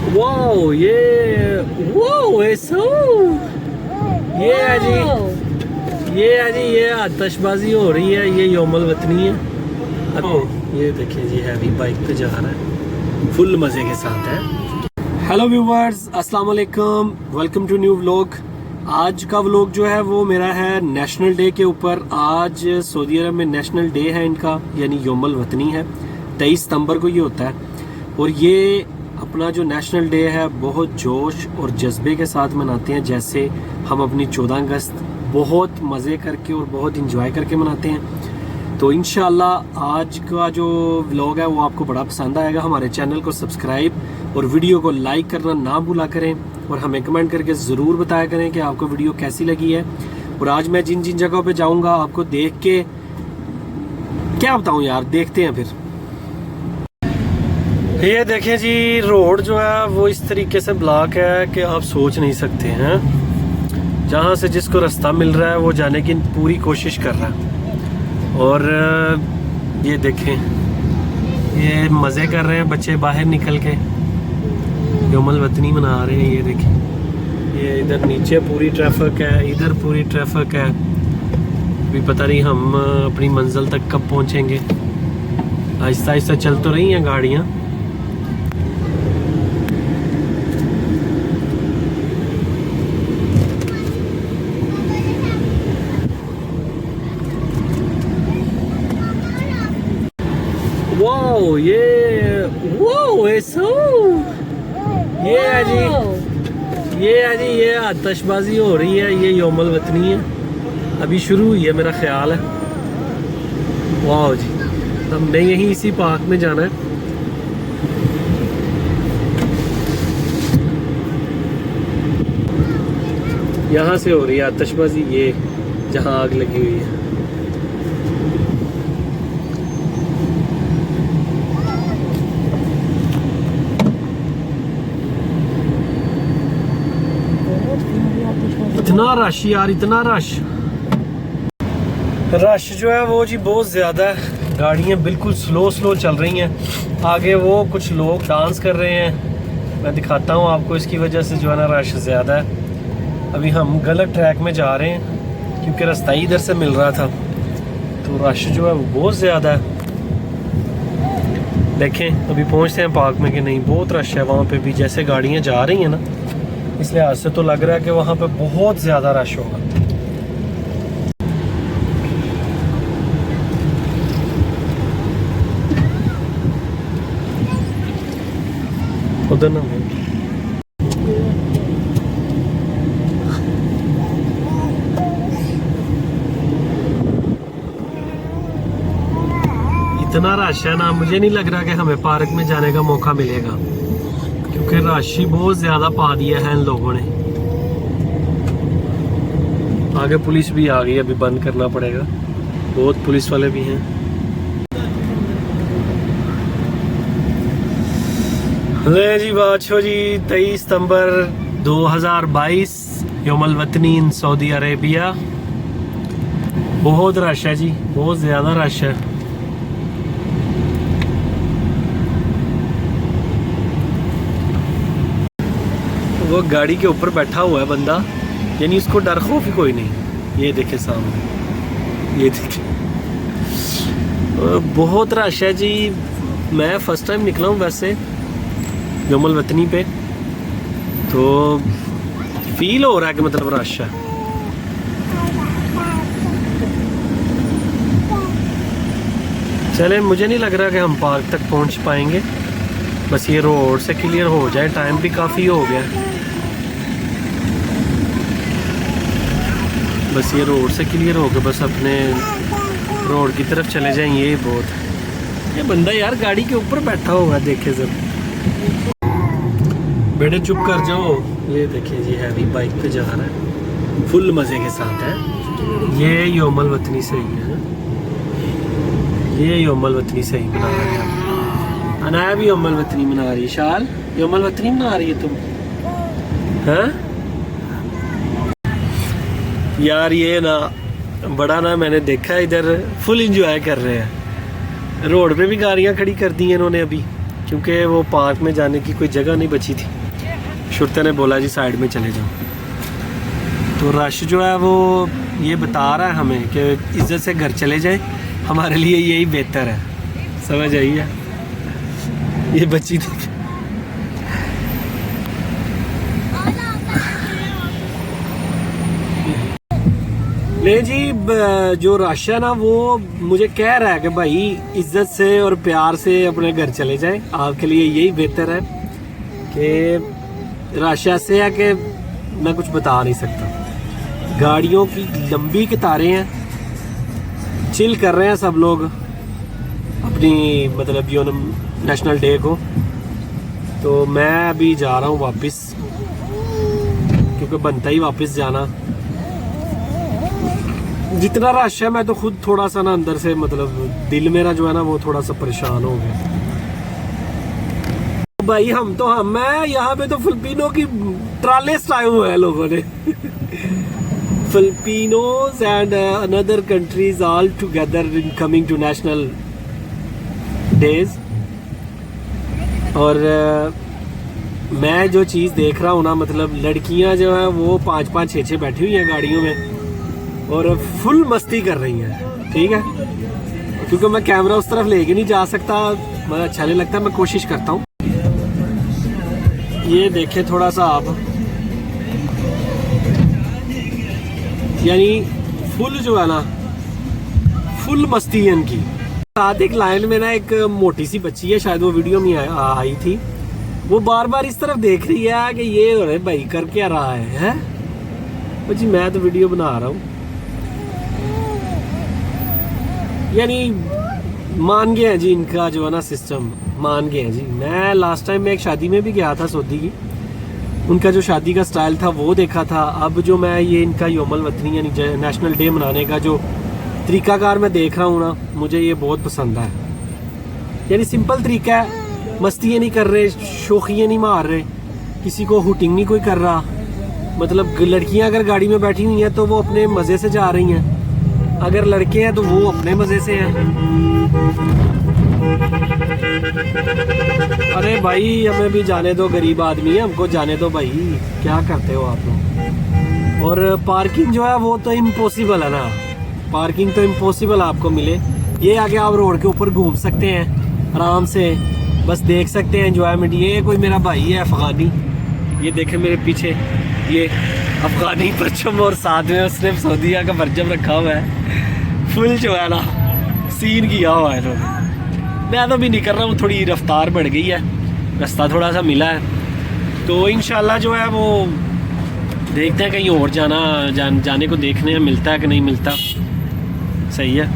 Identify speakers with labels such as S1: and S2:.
S1: Wow ऐसा ये है जी, ये आतिशबाजी हो रही है, ये यौमुल वतनी है। अब ये देखिए जी, हैवी बाइक पे जा रहा है, फुल मज़े के साथ है। हेलो व्यूवर्स, अस्सलाम वालेकुम, वेलकम टू न्यू व्लॉग। आज का व्लॉग जो है वो मेरा है नेशनल डे के ऊपर। आज सऊदी अरब में नेशनल डे है इनका, यानी यौमुल वतनी है। 23 सितंबर को ये होता है और ये अपना जो नेशनल डे है बहुत जोश और जज्बे के साथ मनाते हैं, जैसे हम अपनी 14 अगस्त बहुत मज़े करके और बहुत इंजॉय करके मनाते हैं। तो इंशाल्लाह आज का जो व्लॉग है वो आपको बड़ा पसंद आएगा। हमारे चैनल को सब्सक्राइब और वीडियो को लाइक करना ना भूला करें और हमें कमेंट करके ज़रूर बताया करें कि आपको वीडियो कैसी लगी है। और आज मैं जिन जिन जगहों पे जाऊंगा आपको देख के क्या बताऊं यार, देखते हैं फिर। ये देखें जी, रोड जो है वो इस तरीके से ब्लॉक है कि आप सोच नहीं सकते हैं। जहाँ से जिसको रास्ता मिल रहा है वो जाने की पूरी कोशिश कर रहा है। और ये देखें, ये मज़े कर रहे हैं बच्चे बाहर निकल के, यौमुल वतनी मना रहे हैं। ये देखें, ये इधर नीचे पूरी ट्रैफिक है, इधर पूरी ट्रैफिक है। अभी पता नहीं हम अपनी मंजिल तक कब पहुँचेंगे। आहिस्ता आहिस्ता चल तो रही हैं गाड़ियाँ। वाओ ऐसा ये है जी, ये आतिशबाजी हो रही है, ये यौमुल वतनी है, अभी शुरू हुई है मेरा ख्याल है। वाओ जी, हमने यहीं इसी पार्क में जाना है। यहाँ से हो रही है आतिशबाजी, ये जहाँ आग लगी हुई है। इतना रश यार, इतना रश जो है वो जी बहुत ज़्यादा है। गाड़ियाँ बिल्कुल स्लो चल रही हैं। आगे वो कुछ लोग डांस कर रहे हैं, मैं दिखाता हूँ आपको। इसकी वजह से जो है ना रश ज़्यादा है। अभी हम गलत ट्रैक में जा रहे हैं क्योंकि रास्ता ही इधर से मिल रहा था, तो रश जो है वो बहुत ज़्यादा है। देखें अभी पहुँचते हैं पार्क में कि नहीं, बहुत रश है वहाँ पे भी। जैसे गाड़ियाँ जा रही हैं ना, इस लिहाज से तो लग रहा है कि वहाँ पे बहुत ज़्यादा रश होगा। उधर ना इतना रश है ना, मुझे नहीं लग रहा कि हमें पार्क में जाने का मौका मिलेगा, क्योंकि रश ही बहुत ज़्यादा पा दिया है इन लोगों ने। आगे पुलिस भी आ गई, अभी बंद करना पड़ेगा, बहुत पुलिस वाले भी हैं। ले जी बादशाह जी, 23 सितंबर 2022 यौमुल वतनी इन सऊदी अरेबिया। बहुत रश है जी, बहुत ज़्यादा रश है। वो गाड़ी के ऊपर बैठा हुआ है बंदा, यानी उसको डर खौफ ही कोई नहीं। ये देखे सामने, ये देखे, बहुत रश है जी। मैं फर्स्ट टाइम निकला हूँ वैसे यौमुल वतनी पे, तो फील हो रहा है कि मतलब रश है। चलें, मुझे नहीं लग रहा कि हम पार्क तक पहुँच पाएंगे। बस ये रोड से क्लियर हो जाए, टाइम भी काफ़ी हो गया। बस ये रोड से क्लियर हो गया, बस अपने रोड की तरफ चले जाएं, ये बहुत। ये बंदा यार गाड़ी के ऊपर बैठा हुआ है, देखे जब। बेटे चुप कर जाओ। ये देखिए जी, हैवी बाइक पे जा रहा है, फुल मज़े के साथ है। ये यौमुल वतनी सही है, ये यौमुल वतनी सही मना रहा है। अनाया भी यौमुल वतनी मना रही है। शाल यौमुल वतनी मना रही है तुम, हाँ यार। ये ना बड़ा ना, मैंने देखा इधर फुल इंजॉय कर रहे हैं। रोड पे भी गाड़ियाँ खड़ी कर दी हैं इन्होंने अभी, क्योंकि वो पार्क में जाने की कोई जगह नहीं बची थी। शुरते ने बोला जी साइड में चले जाओ। तो रश जो है वो ये बता रहा है हमें कि इज्जत से घर चले जाए, हमारे लिए यही बेहतर है। समझ आई है? ये बच्ची थी। नहीं जी, जो रश है ना वो मुझे कह रहा है कि भाई इज्जत से और प्यार से अपने घर चले जाएं, आपके लिए यही बेहतर है। कि रश ऐसे है कि मैं कुछ बता नहीं सकता। गाड़ियों की लंबी कतारें हैं, चिल कर रहे हैं सब लोग अपनी मतलब नेशनल डे को। तो मैं अभी जा रहा हूँ वापस, क्योंकि बनता ही वापस जाना। जितना रश है मैं तो खुद थोड़ा सा ना अंदर से मतलब दिल मेरा जो है ना वो थोड़ा सा परेशान हो गया। भाई हम मैं यहाँ पे तो फिलिपिनो की ट्राले स्टाए हुए हैं लोगों ने। Filipinos and another countries all together in coming to national days. और मैं जो चीज़ देख रहा हूँ ना, मतलब लड़कियाँ जो है वो 5-5, 6-6 बैठी हुई हैं गाड़ियों में और फुल मस्ती कर रही हैं। ठीक है, क्योंकि मैं कैमरा उस तरफ लेके नहीं जा सकता, मुझे अच्छा नहीं लगता, मैं कोशिश करता हूँ। ये देखे थोड़ा सा आप, यानी फुल जो है ना फुल मस्ती है इनकी। साथ एक लाइन में ना एक मोटी सी बच्ची है, शायद वो वीडियो में आई थी, वो बार बार इस तरफ देख रही है कि ये अरे भाई कर क्या रहा है? जी मैं तो वीडियो बना रहा हूँ। यानी मान गए हैं जी, इनका जो है ना सिस्टम मान गए हैं जी। मैं लास्ट टाइम में एक शादी में भी गया था सऊदी की, उनका जो शादी का स्टाइल था वो देखा था। अब जो मैं ये इनका यौमुल वतनी यानी नेशनल डे मनाने का जो तरीकाकार मैं देख रहा हूँ ना, मुझे ये बहुत पसंद है। यानी सिंपल तरीका है, मस्तियाँ नहीं कर रहे, शोखियाँ नहीं मार रहे, किसी को हुटिंग नहीं कोई कर रहा। मतलब लड़कियाँ अगर गाड़ी में बैठी हुई हैं तो वो अपने मज़े से जा रही हैं, अगर लड़के हैं तो वो अपने मज़े से हैं। अरे भाई हमें भी जाने दो, गरीब आदमी है, हमको जाने दो भाई, क्या करते हो आप लोग। और पार्किंग जो है वो तो इम्पॉसिबल है ना, पार्किंग तो इम्पॉसिबल आपको मिले। ये आगे आप रोड के ऊपर घूम सकते हैं आराम से, बस देख सकते हैं एंजॉयमेंट। ये कोई मेरा भाई है अफगानी, ये देखे मेरे पीछे, ये अफगानी परचम और साथ में उसने सऊदीया का परचम रखा हुआ है। फुल जो है ना सीन किया हुआ है इन्होंने। मैं तो भी नहीं कर रहा हूँ, थोड़ी रफ्तार बढ़ गई है, रास्ता थोड़ा सा मिला है, तो इंशाल्लाह जो है वो देखते हैं कहीं और जाने को देखने मिलता है कि नहीं मिलता। सही है।